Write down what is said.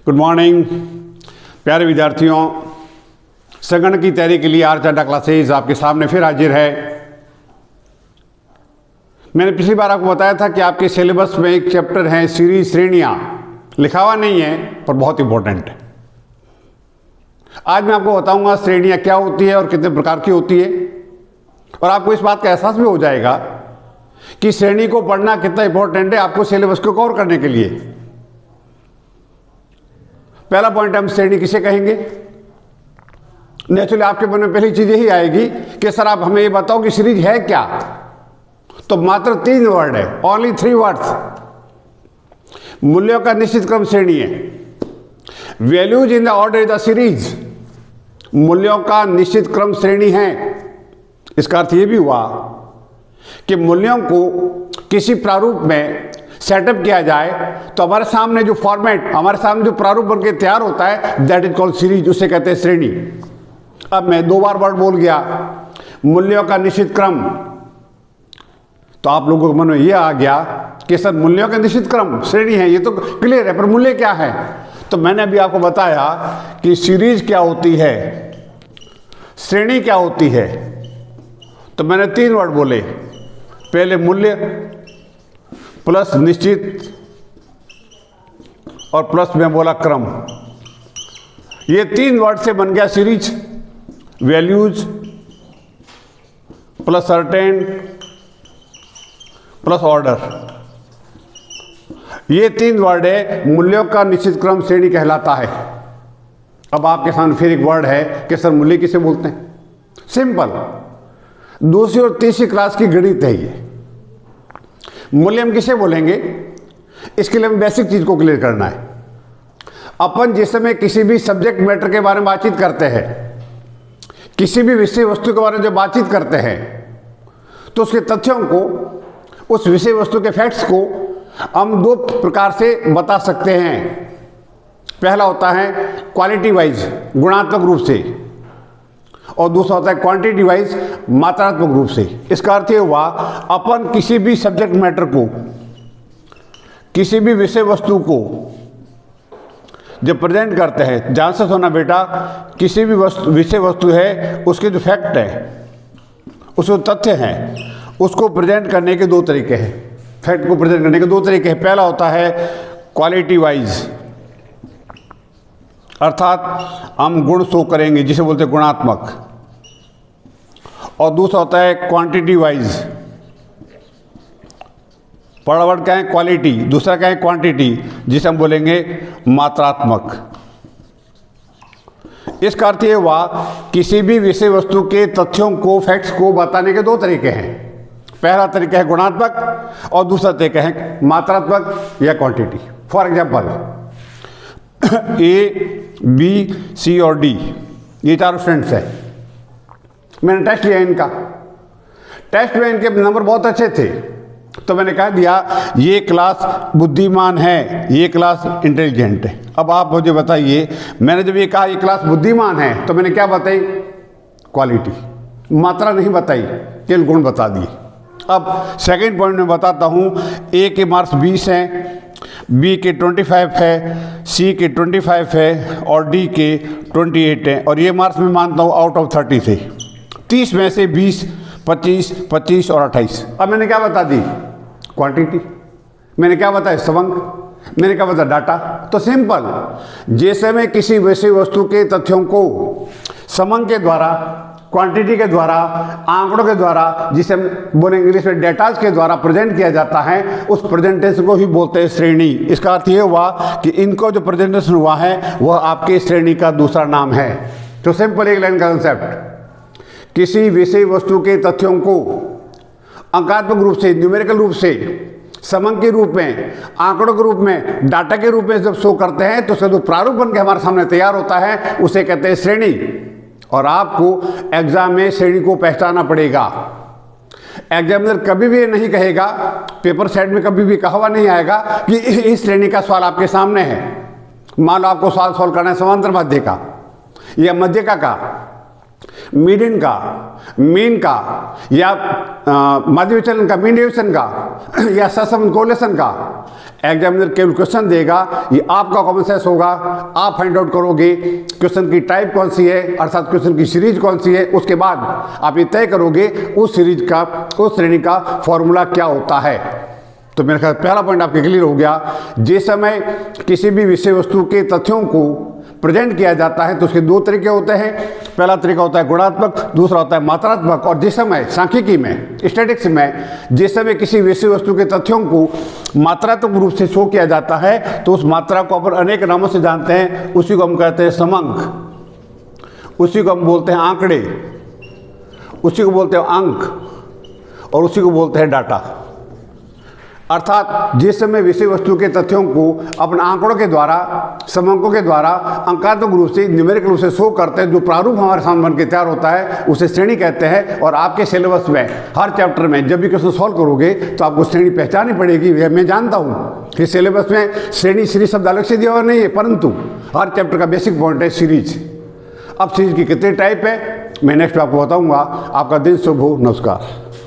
Good morning प्यारे विद्यार्थियों, संगणक की तैयारी के लिए आर्च अड्डा क्लासेज आपके सामने फिर हाजिर है। मैंने पिछली बार आपको बताया था कि आपके सिलेबस में एक चैप्टर है सीरीज श्रेणियां, लिखा हुआ नहीं है पर बहुत इंपॉर्टेंट है। आज मैं आपको बताऊंगा श्रेणियां क्या होती है और कितने प्रकार की होती है, और आपको इस बात का एहसास भी हो जाएगा कि श्रेणी को पढ़ना कितना इंपॉर्टेंट है आपको सिलेबस को कवर करने के लिए। पहला पॉइंट, हम श्रेणी किसे कहेंगे। नेचुरली आपके मन में पहली चीज यही आएगी कि सर आप हमें ये बताओ कि सीरीज है क्या। तो मात्र 3 वर्ड है, ओनली 3 वर्ड्स। मूल्यों का निश्चित क्रम श्रेणी है। Values in the order is the series. मूल्यों का निश्चित क्रम श्रेणी है। इसका अर्थ यह भी हुआ कि मूल्यों को किसी प्रारूप में सेटअप किया जाए तो हमारे सामने जो फॉर्मेट, हमारे सामने जो प्रारूप बनके तैयार होता है, दैट इज कॉल्ड सीरीज, उसे कहते हैं श्रेणी। अब मैं 2 बार वर्ड बोल गया, मूल्यों का निश्चित क्रम, तो आप लोगों के मन में यह आ गया कि सर मूल्यों का निश्चित क्रम श्रेणी है, ये तो क्लियर है, पर मूल्य क्या है। तो मैंने अभी आपको बताया कि सीरीज क्या होती है, श्रेणी क्या होती है। तो मैंने 3 वर्ड बोले, पहले मूल्य प्लस निश्चित और प्लस में बोला क्रम। ये 3 वर्ड से बन गया series. Values plus certain plus order, ये 3 वर्ड है, मूल्यों का निश्चित क्रम श्रेणी कहलाता है। अब आपके सामने फिर एक वर्ड है कि सर मूल्य किसे बोलते हैं। सिंपल, दूसरी और तीसरी क्लास की गणित है ये। मूल्य हम किसे बोलेंगे, इसके लिए हमें बेसिक चीज को क्लियर करना है। अपन जिस समय किसी भी सब्जेक्ट मैटर के बारे में बातचीत करते हैं, किसी भी विषय वस्तु के बारे में जब बातचीत करते हैं, तो उसके तथ्यों को, उस विषय वस्तु के फैक्ट्स को हम 2 प्रकार से बता सकते हैं। पहला होता है क्वालिटी वाइज, गुणात्मक रूप से, और दूसरा होता है क्वांटिटी वाइज, मात्रात्मक रूप से। इसका अर्थ ये हुआ, अपन किसी भी सब्जेक्ट मैटर को, किसी भी विषय वस्तु को जब प्रेजेंट करते हैं, ध्यान से सुनना बेटा, किसी भी विषय वस्तु है, उसके जो फैक्ट है, उसके तथ्य हैं, उसको प्रेजेंट करने के 2 तरीके हैं। फैक्ट को प्रेजेंट करने के 2 तरीके हैं। पहला होता है क्वालिटी वाइज, अर्थात हम गुण शो करेंगे, जिसे बोलते हैं गुणात्मक, और दूसरा होता है क्वांटिटी वाइज। पहला वर्ड क्या है, क्वालिटी, दूसरा क्या है, क्वांटिटी, जिसे हम बोलेंगे मात्रात्मक। इसका अर्थ ये हुआ, किसी भी विषय वस्तु के तथ्यों को, फैक्ट्स को बताने के 2 तरीके हैं। पहला तरीका है गुणात्मक और दूसरा तरीका है मात्रात्मक या quantity. For example, A, B, C और डी, ये 4 स्टूडेंट्स हैं। मैंने टेस्ट लिया इनका, टेस्ट में इनके नंबर बहुत अच्छे थे, तो मैंने कह दिया ये क्लास बुद्धिमान है, ये क्लास इंटेलिजेंट है। अब आप मुझे बताइए, मैंने जब ये कहा ये क्लास बुद्धिमान है, तो मैंने क्या बताई, क्वालिटी, मात्रा नहीं बताई, केवल गुण बता दिए। अब सेकंड पॉइंट में बताता हूँ, ए के मार्क्स 20 हैं, बी के 25 है, सी के 25 है और डी के 28 हैं, और ये मार्क्स मैं मानता हूँ आउट ऑफ 30 थे। 30 में से 20, 25, 25 और 28। अब मैंने क्या बता दी, क्वांटिटी। मैंने क्या बताया, समंक। मैंने क्या बताया, डाटा। तो सिंपल, जैसे मैं किसी विषय वस्तु के तथ्यों को समंक के द्वारा, क्वांटिटी के द्वारा, आंकड़ों के द्वारा, जिसे हम बोले इंग्लिश में डेटाज के द्वारा प्रेजेंट किया जाता है, उस प्रेजेंटेशन को ही बोलते हैं श्रेणी। इसका अर्थ ये हुआ कि इनको जो प्रेजेंटेशन हुआ है वह आपके श्रेणी का दूसरा नाम है। तो सिंपल एक लाइन का कंसेप्ट, किसी विषय वस्तु के तथ्यों को अंकात्मक रूप से, न्यूमेरिकल रूप से, समंक के रूप में, आंकड़ों के रूप में, डाटा के रूप में जब शो करते हैं, तो उसका जो प्रारूप बन के हमारे सामने तैयार होता है, उसे कहते हैं श्रेणी। और आपको एग्जाम में श्रेणी को पहचानना पड़ेगा। एग्जामिनर कभी भी नहीं कहेगा, पेपर सेट में कभी भी कहा हुआ नहीं आएगा कि इस श्रेणी का सवाल आपके सामने है। मान लो आपको सवाल सॉल्व करना है समांतर माध्य का या मध्यका का, मीडियन का, मीन का, या माध्य विचलन का, मीन डेविएशन का, या ससम कोलेशन का। एग्जामिनर केवल क्वेश्चन देगा, ये आपका कॉमन सेंस होगा, आप फाइंड आउट करोगे क्वेश्चन की टाइप कौन सी है, अर्थात क्वेश्चन की सीरीज कौन सी है। उसके बाद आप ये तय करोगे उस सीरीज का, उस श्रेणी का फॉर्मूला क्या होता है। तो मेरे ख्याल पहला पॉइंट आपके क्लियर हो गया। जिस समय किसी भी विषय वस्तु के तथ्यों को प्रेजेंट किया जाता है तो उसके दो तरीके होते हैं। पहला तरीका होता है गुणात्मक, दूसरा होता है मात्रात्मक। और जिस समय सांख्यिकी में, स्टैटिस्टिक्स में, जिस समय किसी विषय वस्तु के तथ्यों को मात्रात्मक रूप से शो किया जाता है तो उस मात्रा को अपन अनेक नामों से जानते हैं। उसी को हम कहते हैं समंक, उसी को हम बोलते हैं आंकड़े, उसी को बोलते हैं अंक, और उसी को बोलते हैं डाटा। अर्थात जिस समय विषय वस्तु के तथ्यों को अपन आंकड़ों के द्वारा, समंकों के द्वारा अंकात्मक रूप से, न्यूमेरिकल रूप से शो करते हैं, जो प्रारूप हमारे सामने बन के तैयार होता है उसे श्रेणी कहते हैं। और आपके सिलेबस में हर चैप्टर में जब भी क्वेश्चन सॉल्व करोगे तो आपको श्रेणी पहचाननी पड़ेगी। मैं जानता हूँ कि सिलेबस में श्रेणी सीरीज शब्द अलग से दिया हुआ नहीं है, परंतु हर चैप्टर का बेसिक पॉइंट है सीरीज। अब सीरीज की कितने टाइप है मैं नेक्स्ट आपको बताऊँगा। आपका दिन शुभ हो। नमस्कार।